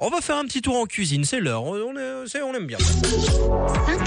On va faire un petit tour en cuisine, c'est l'heure, on aime bien. 5 à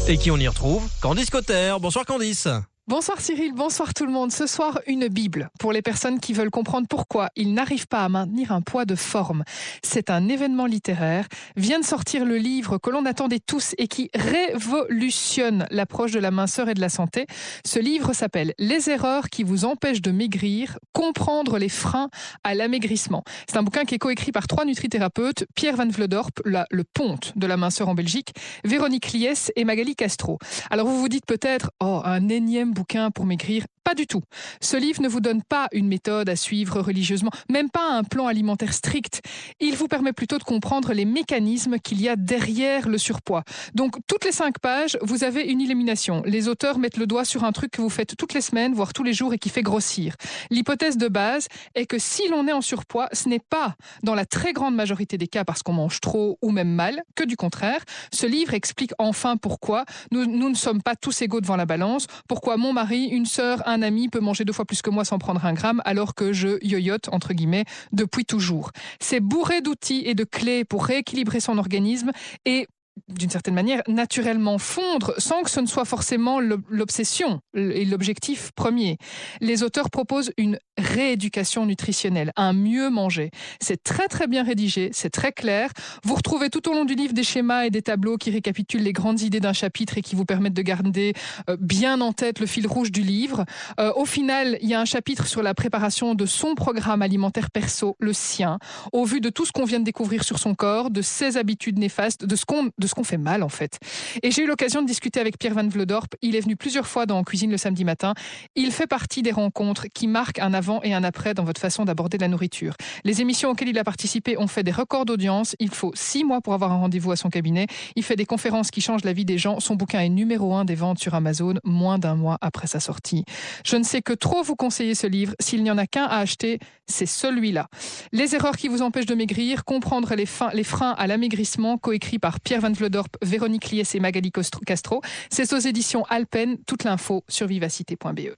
7. Et qui on y retrouve? Candice Cotter. Bonsoir Candice. Bonsoir Cyril, bonsoir tout le monde. Ce soir, une Bible pour les personnes qui veulent comprendre pourquoi ils n'arrivent pas à maintenir un poids de forme. C'est un événement littéraire. Vient de sortir le livre que l'on attendait tous et qui révolutionne l'approche de la minceur et de la santé. Ce livre s'appelle « Les erreurs qui vous empêchent de maigrir, comprendre les freins à l'amaigrissement ». C'est un bouquin qui est coécrit par 3 nutrithérapeutes, Pierre Van Vleudorp, le ponte de la minceur en Belgique, Véronique Liès et Magali Castro. Alors vous vous dites peut-être « Oh, un énième bouquin pour maigrir ». Pas du tout. Ce livre ne vous donne pas une méthode à suivre religieusement, même pas un plan alimentaire strict. Il vous permet plutôt de comprendre les mécanismes qu'il y a derrière le surpoids. Donc, toutes les 5 pages, vous avez une illumination. Les auteurs mettent le doigt sur un truc que vous faites toutes les semaines, voire tous les jours et qui fait grossir. L'hypothèse de base est que si l'on est en surpoids, ce n'est pas, dans la très grande majorité des cas, parce qu'on mange trop ou même mal, que du contraire. Ce livre explique enfin pourquoi nous ne sommes pas tous égaux devant la balance, pourquoi mon mari, une sœur, un ami peut manger 2 fois plus que moi sans prendre 1 gramme alors que je yoyote, entre guillemets, depuis toujours. C'est bourré d'outils et de clés pour rééquilibrer son organisme et d'une certaine manière, naturellement fondre sans que ce ne soit forcément l'obsession et l'objectif premier. Les auteurs proposent une rééducation nutritionnelle, un mieux manger. C'est très très bien rédigé, c'est très clair. Vous retrouvez tout au long du livre des schémas et des tableaux qui récapitulent les grandes idées d'un chapitre et qui vous permettent de garder bien en tête le fil rouge du livre. Au final, il y a un chapitre sur la préparation de son programme alimentaire perso, le sien, au vu de tout ce qu'on vient de découvrir sur son corps, de ses habitudes néfastes, de ce qu'on fait mal en fait. Et j'ai eu l'occasion de discuter avec Pierre Van Vleudorp. Il est venu plusieurs fois dans Cuisine le samedi matin. Il fait partie des rencontres qui marquent un avant et un après dans votre façon d'aborder la nourriture. Les émissions auxquelles il a participé ont fait des records d'audience. Il faut 6 mois pour avoir un rendez-vous à son cabinet. Il fait des conférences qui changent la vie des gens. Son bouquin est numéro 1 des ventes sur Amazon, moins d'1 mois après sa sortie. Je ne sais que trop vous conseiller ce livre. S'il n'y en a qu'un à acheter, c'est celui-là. Les erreurs qui vous empêchent de maigrir, comprendre les freins à l'amaigrissement, coécrit par Pierre Van Vleudorp, Véronique Liès et Magali Castro. C'est aux éditions Alpen. Toute l'info sur vivacité.be.